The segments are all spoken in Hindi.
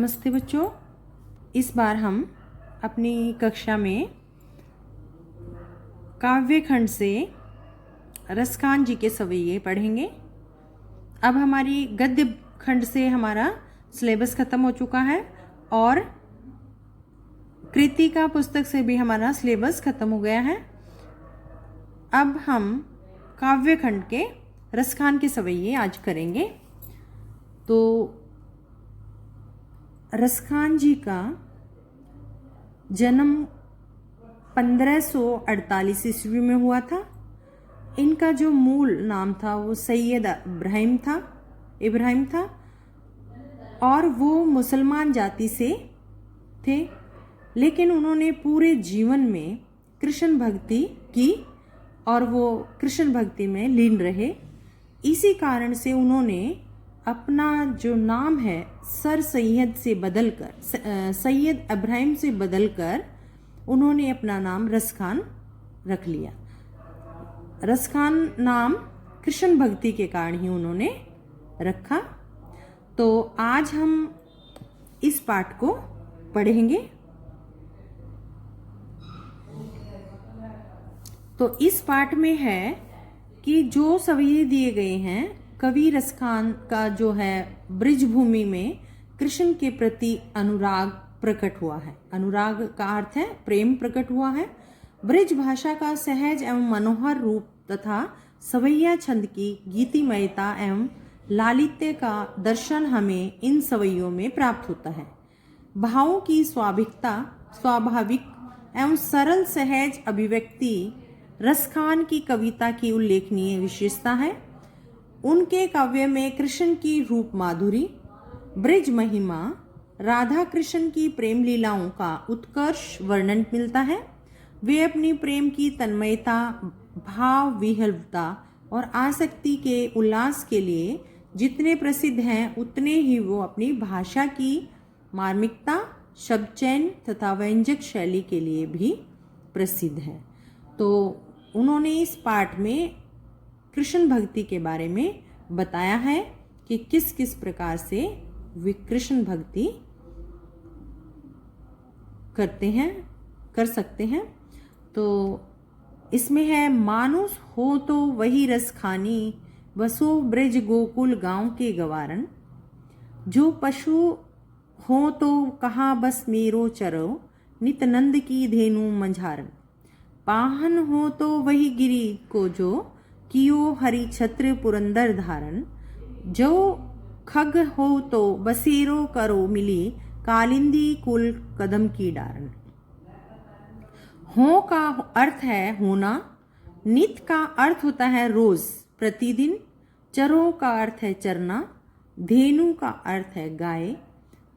नमस्ते बच्चों, इस बार हम अपनी कक्षा में काव्य खंड से रसखान जी के सवैये पढ़ेंगे। अब हमारी गद्य खंड से हमारा सिलेबस ख़त्म हो चुका है और कृतिका पुस्तक से भी हमारा सिलेबस ख़त्म हो गया है। अब हम काव्य खंड के रसखान के सवैये आज करेंगे। तो रसखान जी का जन्म 1548 ईस्वी में हुआ था। इनका जो मूल नाम था वो सैयद इब्राहिम था और वो मुसलमान जाति से थे, लेकिन उन्होंने पूरे जीवन में कृष्ण भक्ति की और वो कृष्ण भक्ति में लीन रहे। इसी कारण से उन्होंने अपना जो नाम है सैयद इब्राहिम से बदलकर उन्होंने अपना नाम रसखान रख लिया। रसखान नाम कृष्ण भक्ति के कारण ही उन्होंने रखा। तो आज हम इस पाठ को पढ़ेंगे। तो इस पाठ में है कि जो सवैये दिए गए हैं, कवि रसखान का जो है ब्रज भूमि में कृष्ण के प्रति अनुराग प्रकट हुआ है। अनुराग का अर्थ है प्रेम प्रकट हुआ है। ब्रज भाषा का सहज एवं मनोहर रूप तथा सवैया छंद की गीतिमयता एवं लालित्य का दर्शन हमें इन सवैयों में प्राप्त होता है। भावों की स्वाभाविक एवं सरल सहज अभिव्यक्ति रसखान की कविता की उल्लेखनीय विशेषता है। उनके काव्य में कृष्ण की रूप माधुरी, ब्रज महिमा, राधा कृष्ण की प्रेम लीलाओं का उत्कर्ष वर्णन मिलता है। वे अपनी प्रेम की तन्मयता, भाव विह्वलता और आसक्ति के उल्लास के लिए जितने प्रसिद्ध हैं, उतने ही वो अपनी भाषा की मार्मिकता, शब्द चयन तथा व्यंजक शैली के लिए भी प्रसिद्ध है। तो उन्होंने इस पाठ में कृष्ण भक्ति के बारे में बताया है कि किस किस प्रकार से वे कृष्ण भक्ति कर सकते हैं। तो इसमें है, मानुष हो तो वही रस खानी, बसो ब्रज गोकुल गांव के गवारन। जो पशु हो तो कहाँ बस मेरो चरो, नित नंद की धेनु मंझारन। पाहन हो तो वही गिरी को जो, कियो हरि छत्र पुरंदर धारण। जो खग हो तो बसेरो करो मिली, कालिंदी कुल कदम की डारन। हो का अर्थ है होना, नित का अर्थ होता है रोज प्रतिदिन, चरो का अर्थ है चरना, धेनु का अर्थ है गाय,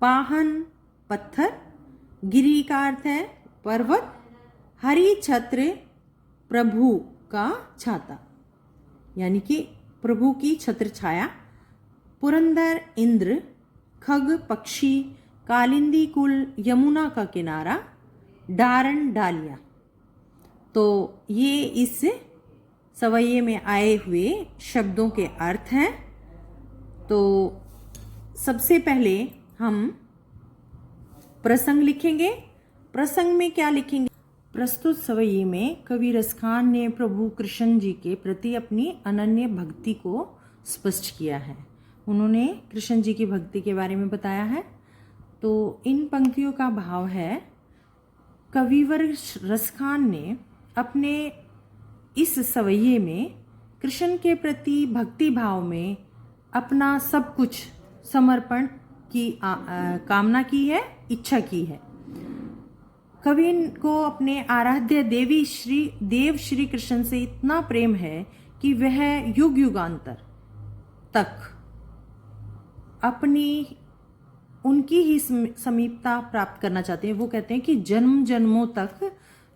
पाहन पत्थर, गिरी का अर्थ है पर्वत, हरि छत्र प्रभु का छाता यानी कि प्रभु की छत्र छाया, पुरंदर इंद्र, खग पक्षी, कालिंदी कुल यमुना का किनारा, डारण डालिया। तो ये इस सवैये में आए हुए शब्दों के अर्थ हैं। तो सबसे पहले हम प्रसंग लिखेंगे। प्रसंग में क्या लिखेंगे? प्रस्तुत सवैये में कवि रसखान ने प्रभु कृष्ण जी के प्रति अपनी अनन्य भक्ति को स्पष्ट किया है। उन्होंने कृष्ण जी की भक्ति के बारे में बताया है। तो इन पंक्तियों का भाव है, कविवर रसखान ने अपने इस सवैये में कृष्ण के प्रति भक्ति भाव में अपना सब कुछ समर्पण की कामना की है, इच्छा की है। कवि को अपने आराध्य देव श्री कृष्ण से इतना प्रेम है कि वह युग युगांतर तक अपनी उनकी ही समीपता प्राप्त करना चाहते हैं। वो कहते हैं कि जन्म जन्मों तक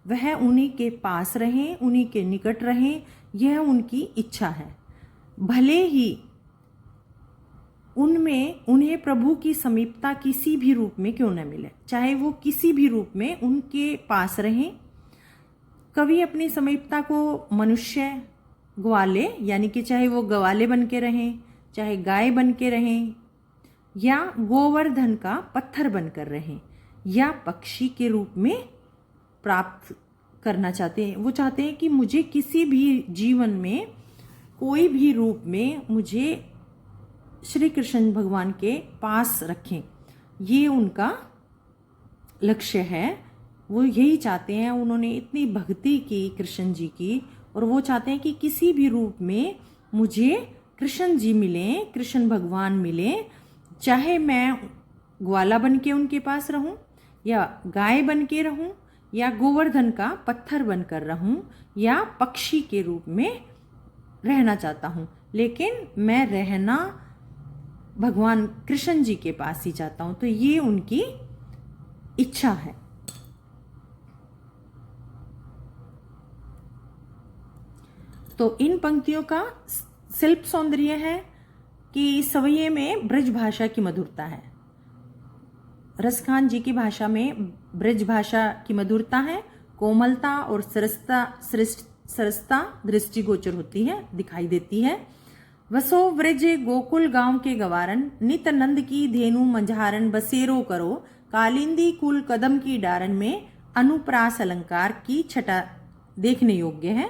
वह उन्हीं के पास रहें, उन्हीं के निकट रहें, यह उनकी इच्छा है। भले ही उन्हें प्रभु की समीपता किसी भी रूप में क्यों न मिले, चाहे वो किसी भी रूप में उनके पास रहें। कवि अपनी समीपता को मनुष्य ग्वाले यानी कि चाहे वो ग्वाले बन के रहें, चाहे गाय बन के रहें, या गोवर्धन का पत्थर बनकर रहें, या पक्षी के रूप में प्राप्त करना चाहते हैं। वो चाहते हैं कि मुझे किसी भी जीवन में कोई भी रूप में मुझे श्री कृष्ण भगवान के पास रखें, ये उनका लक्ष्य है। वो यही चाहते हैं, उन्होंने इतनी भक्ति की कृष्ण जी की, और वो चाहते हैं कि किसी भी रूप में मुझे कृष्ण जी मिलें, कृष्ण भगवान मिलें, चाहे मैं ग्वाला बन के उनके पास रहूं, या गाय बन के रहूं, या गोवर्धन का पत्थर बनकर रहूं, या पक्षी के रूप में रहना चाहता हूं, लेकिन मैं रहना भगवान कृष्ण जी के पास ही चाहता हूं। तो ये उनकी इच्छा है। तो इन पंक्तियों का शिल्प सौंदर्य है कि सवैये में ब्रज भाषा की मधुरता है। रसखान जी की भाषा में ब्रज भाषा की मधुरता है, कोमलता और सरसता दृष्टिगोचर होती है, दिखाई देती है। वसो व्रज गोकुल गांव के गवारन, नित नंद की धेनु मंझारन, बसेरो करो कालिंदी कुल कदम की डारन में अनुप्रास अलंकार की छटा देखने योग्य है।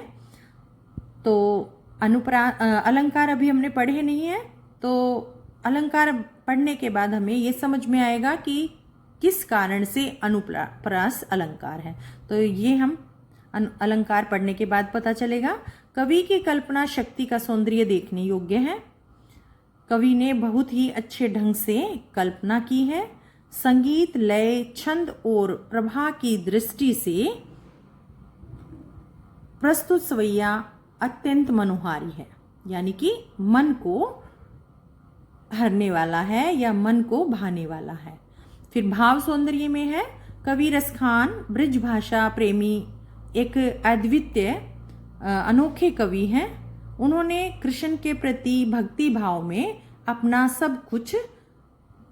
तो अलंकार अभी हमने पढ़े नहीं है, तो अलंकार पढ़ने के बाद हमें ये समझ में आएगा कि किस कारण से अनुप्रास अलंकार है। तो ये हम अलंकार पढ़ने के बाद पता चलेगा। कवि की कल्पना शक्ति का सौंदर्य देखने योग्य है। कवि ने बहुत ही अच्छे ढंग से कल्पना की है। संगीत, लय, छंद और प्रभा की दृष्टि से प्रस्तुत सवैया अत्यंत मनोहारी है, यानी कि मन को हरने वाला है या मन को भाने वाला है। फिर भाव सौंदर्य में है, कवि रसखान ब्रज भाषा प्रेमी एक अद्वितीय अनोखे कवि हैं। उन्होंने कृष्ण के प्रति भक्ति भाव में अपना सब कुछ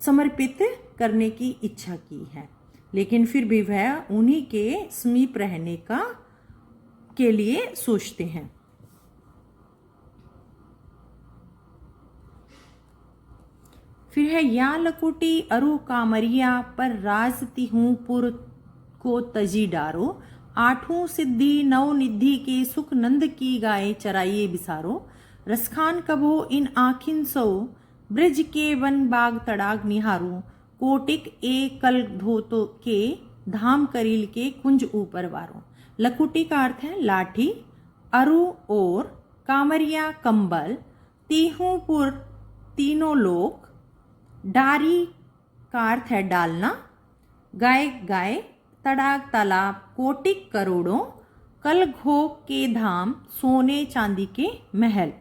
समर्पित करने की इच्छा की है, लेकिन फिर भी वह उन्हीं के समीप रहने के लिए सोचते हैं। फिर है, या लकुटी अरु कामरिया पर राजती हूँ पुर को तजी डारो, आठों सिद्धि नौ निधि के सुख नंद की गाय चराइए बिसारो, रसखान कभो इन आखिन सो ब्रज के वन बाग तड़ाग निहारो, कोटिक ए कल धोतो के धाम करील के कुंज ऊपर वारो। लकुटी का अर्थ है लाठी, अरु और कामरिया कंबल, तीहूपुर तीनों लोक, डारी का अर्थ है डालना, गाय गाय, तड़ाग तालाब, कोटिक करोड़ों, कल घो के धाम सोने चांदी के महल,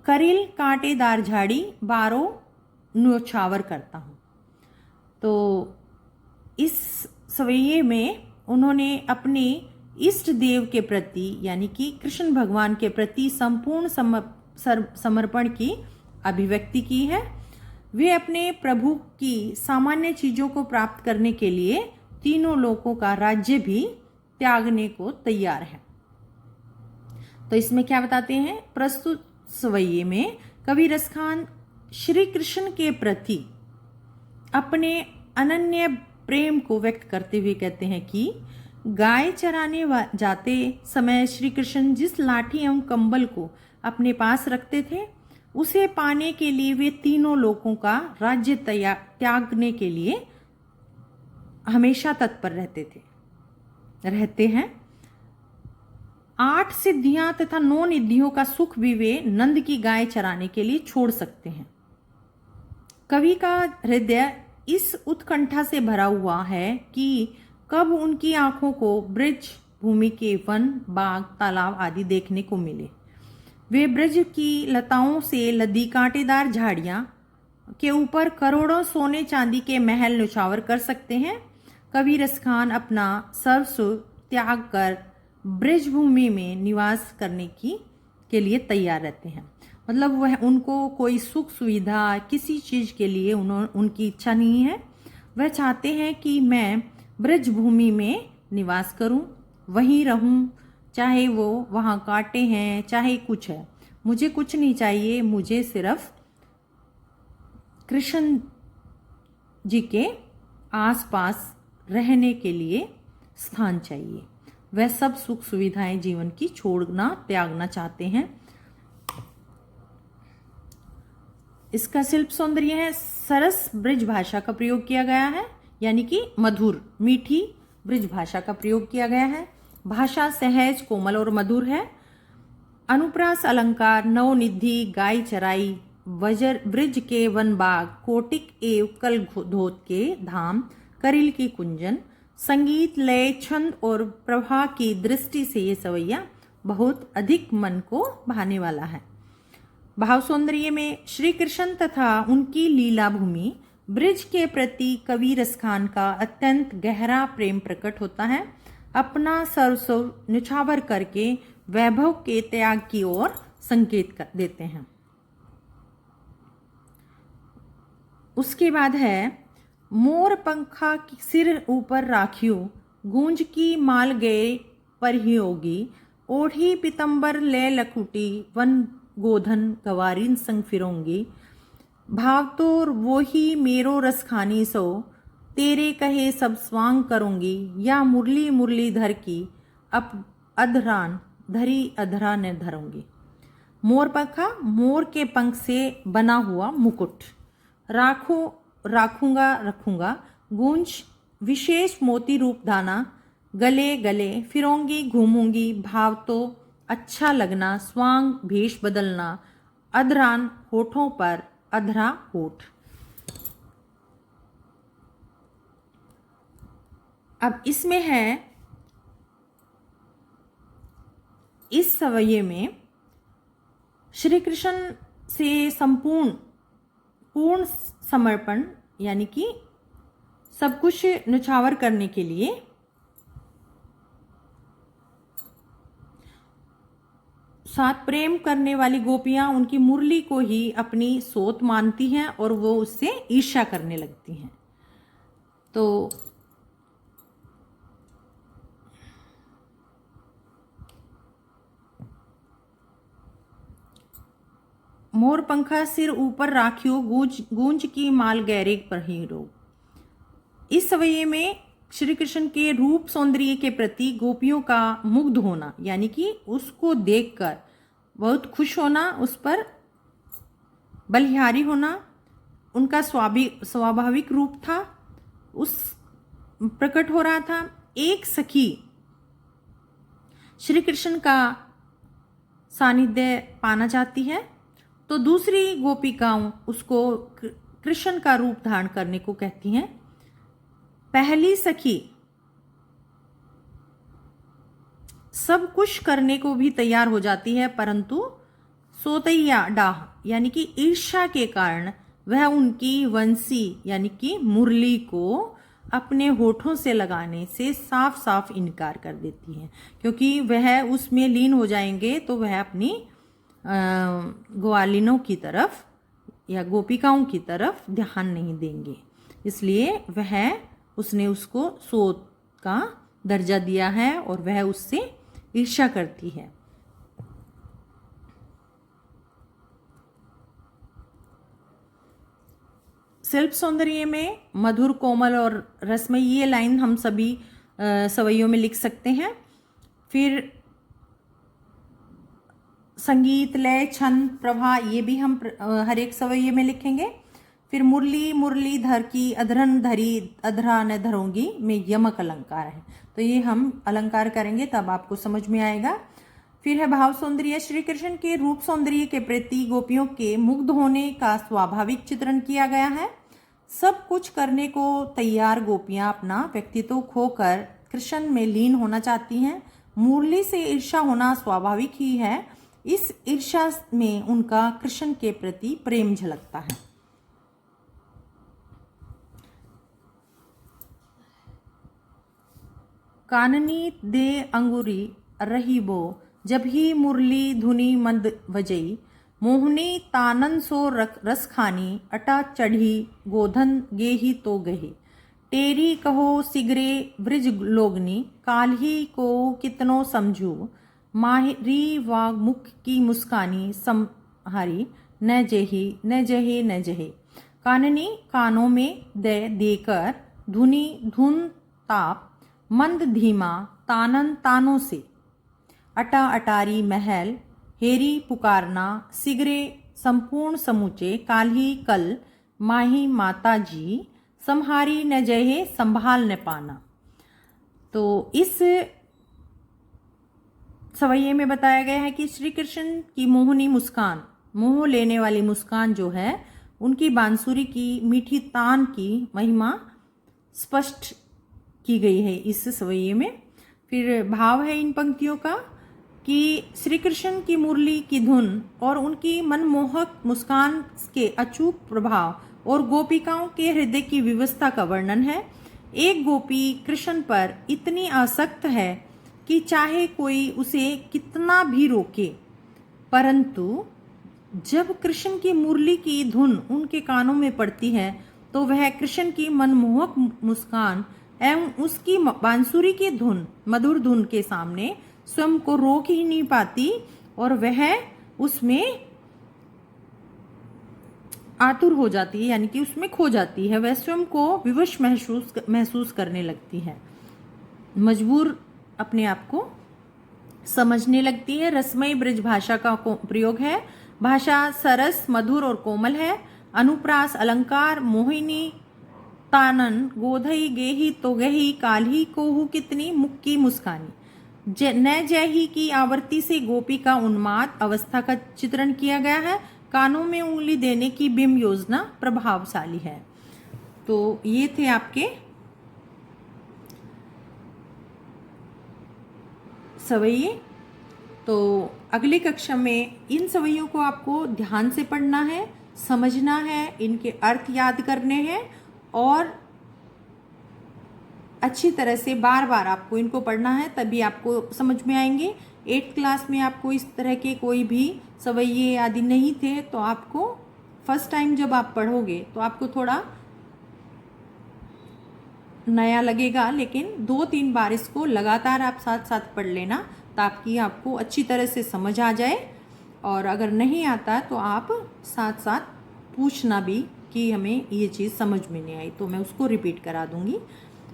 करील कांटेदार झाड़ी, बारो न्योछावर करता हूँ। तो इस सवैये में उन्होंने अपने इष्ट देव के प्रति यानी कि कृष्ण भगवान के प्रति संपूर्ण समर्पण की अभिव्यक्ति की है। वे अपने प्रभु की सामान्य चीजों को प्राप्त करने के लिए तीनों लोकों का राज्य भी त्यागने को तैयार है। तो इसमें क्या बताते हैं, प्रस्तुत सवैये में कवि रसखान श्री कृष्ण के प्रति अपने अनन्य प्रेम को व्यक्त करते हुए कहते हैं कि गाय चराने जाते समय श्री कृष्ण जिस लाठी एवं कंबल को अपने पास रखते थे, उसे पाने के लिए वे तीनों लोकों का राज्य त्यागने के लिए हमेशा तत्पर रहते हैं। 8 सिद्धियां तथा 9 निधियों का सुख भी वे नंद की गाय चराने के लिए छोड़ सकते हैं। कवि का हृदय इस उत्कंठा से भरा हुआ है कि कब उनकी आंखों को ब्रज भूमि के वन, बाग, तालाब आदि देखने को मिले। वे ब्रज की लताओं से लदी कांटेदार झाड़ियां के ऊपर करोड़ों सोने चांदी के महल न्यौछावर कर सकते हैं। कवि रसखान अपना सर्वस्व त्याग कर ब्रज भूमि में निवास करने के लिए तैयार रहते हैं। मतलब वह उनको कोई सुख सुविधा किसी चीज़ के लिए उनकी इच्छा नहीं है। वह चाहते हैं कि मैं ब्रज भूमि में निवास करूं, वहीं रहूं, चाहे वो वहाँ कांटे हैं चाहे कुछ है, मुझे कुछ नहीं चाहिए। मुझे सिर्फ कृष्ण जी के आसपास रहने के लिए स्थान चाहिए। वह सब सुख सुविधाएं जीवन की छोड़ना त्यागना चाहते हैं। इसका शिल्प सौंदर्य है, सरस ब्रिज भाषा का प्रयोग किया गया है, यानी कि मधुर मीठी ब्रिज भाषा का प्रयोग किया गया है। भाषा सहज कोमल और मधुर है। अनुप्रास अलंकार, नवनिधि, गाय चराई, वजर ब्रिज के वन बाग, कोटिक एव कल धोत के धाम, करिल की कुंजन, संगीत लय छंद और प्रभा की दृष्टि से ये सवैया बहुत अधिक मन को भाने वाला है। भाव सौंदर्य में श्री कृष्ण तथा उनकी लीला भूमि ब्रिज के प्रति कवि रसखान का अत्यंत गहरा प्रेम प्रकट होता है। अपना सर्वस्व न्यौछावर करके वैभव के त्याग की ओर संकेत देते हैं। उसके बाद है, मोर पंखा सिर ऊपर राखियो, गूंज की माल गए परियोगी, ओढ़ी पितंबर ले लकुटी, वन गोधन गवारीन संग फिरोंगी, भाव तो वो ही मेरो रसखानी सो, तेरे कहे सब स्वांग करूंगी, या मुरली मुरलीधर की अब अधरान धरी अधरा न धरूंगी। मोर पंखा, मोर के पंख से बना हुआ मुकुट, राखूंगा रखूंगा, गूंज विशेष मोती रूप दाना, गले गले फिरोंगी घूमूंगी, भाव तो अच्छा लगना, स्वांग भेष बदलना, अधरान होठों पर अधरा होठ। अब इसमें है, इस सवैये में श्री कृष्ण से पूर्ण समर्पण, यानी कि सब कुछ न्यौछावर करने के लिए साथ प्रेम करने वाली गोपियां उनकी मुरली को ही अपनी सोत मानती हैं और वो उससे ईर्ष्या करने लगती हैं। तो मोर पंखा सिर ऊपर राखियो, गूंज की माल गैरे पर हीरो। इस सवैये में श्री कृष्ण के रूप सौंदर्य के प्रति गोपियों का मुग्ध होना, यानी कि उसको देखकर बहुत खुश होना, उस पर बलिहारी होना उनका स्वाभाविक रूप था, उस प्रकट हो रहा था। एक सखी श्री कृष्ण का सानिध्य पाना चाहती है तो दूसरी गोपिकाओं उसको कृष्ण का रूप धारण करने को कहती हैं। पहली सखी सब कुछ करने को भी तैयार हो जाती है, परंतु सोतैया डाह यानी कि ईर्ष्या के कारण वह उनकी वंशी यानी कि मुरली को अपने होठों से लगाने से साफ साफ इनकार कर देती है, क्योंकि वह उसमें लीन हो जाएंगे तो वह अपनी ग्वालिनों की तरफ या गोपिकाओं की तरफ ध्यान नहीं देंगे, इसलिए उसने उसको सोत का दर्जा दिया है और वह उससे ईर्ष्या करती है। शिल्प सौंदर्य में मधुर कोमल और रसमयी, ये लाइन हम सभी सवैयों में लिख सकते हैं। फिर संगीत लय छंद प्रभा, ये भी हम हर एक सवैये में लिखेंगे। फिर मुरली मुरलीधर की अधरन धरी अधरा न धरूंगी में यमक अलंकार है, तो ये हम अलंकार करेंगे तब आपको समझ में आएगा। फिर है भाव सौंदर्य, श्री कृष्ण के रूप सौंदर्य के प्रति गोपियों के मुग्ध होने का स्वाभाविक चित्रण किया गया है। सब कुछ करने को तैयार गोपियां अपना व्यक्तित्व खोकर कृष्ण में लीन होना चाहती हैं। मुरली से ईर्ष्या होना स्वाभाविक ही है, इस ईर्ष्या में उनका कृष्ण के प्रति प्रेम झलकता है। काननी दे अंगुरी रहीबो, जब ही मुरली धुनी मंद बजई, मोहनी तानन सो रस खानी, अटा चढ़ी गोधन गेही तो गही, टेरी कहो सिगरे ब्रिज लोगनी, काल्ही को कितनो समझू, माहिरी वाग मुख की मुस्कानी समहारी, न जही न जहे न जहे। काननी कानों में दे देकर, धुनी धुन ताप, मंद धीमा तानन तानों से, अटा अटारी महल, हेरी पुकारना, सिगरे संपूर्ण समूचे, काल्ही कल माही माता जी, संहारी न जहे संभाल न पाना। तो इस सवैये में बताया गया है कि श्री कृष्ण की मोहनी मुस्कान, मोह लेने वाली मुस्कान जो है, उनकी बांसुरी की मीठी तान की महिमा स्पष्ट की गई है इस सवैये में। फिर भाव है इन पंक्तियों का कि श्री कृष्ण की मुरली की धुन और उनकी मनमोहक मुस्कान के अचूक प्रभाव और गोपिकाओं के हृदय की विवस्था का वर्णन है। एक गोपी कृष्ण पर इतनी आसक्त है कि चाहे कोई उसे कितना भी रोके, परंतु जब कृष्ण की मुरली की धुन उनके कानों में पड़ती है तो वह कृष्ण की मनमोहक मुस्कान एवं उसकी बांसुरी की धुन, मधुर धुन के सामने स्वयं को रोक ही नहीं पाती और वह उसमें आतुर हो जाती है, यानी कि उसमें खो जाती है। वह स्वयं को विवश महसूस करने लगती है, मजबूर अपने आप को समझने लगती है। रसमयी ब्रज भाषा का प्रयोग है। भाषा सरस, मधुर और कोमल है। अनुप्रास, अलंकार, मोहिनी, तानन, गोधई, गेही तो गही, काल्ही कोहू कितनी, मुक्की मुस्कानी। न जयही की आवृत्ति से गोपी का उन्माद अवस्था का चित्रण किया गया है। कानों में उंगली देने की बिंब योजना प्रभावशाली है। तो ये थे आपके सवैये। तो अगली कक्षा में इन सवैयों को आपको ध्यान से पढ़ना है, समझना है, इनके अर्थ याद करने हैं और अच्छी तरह से बार बार आपको इनको पढ़ना है, तभी आपको समझ में आएंगे। 8th क्लास में आपको इस तरह के कोई भी सवैये आदि नहीं थे, तो आपको फर्स्ट टाइम जब आप पढ़ोगे तो आपको थोड़ा नया लगेगा, लेकिन 2-3 बार इसको लगातार आप साथ साथ पढ़ लेना ताकि आपको अच्छी तरह से समझ आ जाए। और अगर नहीं आता तो आप साथ साथ पूछना भी कि हमें ये चीज़ समझ में नहीं आई, तो मैं उसको रिपीट करा दूंगी।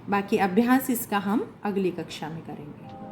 बाकी अभ्यास इसका हम अगली कक्षा में करेंगे।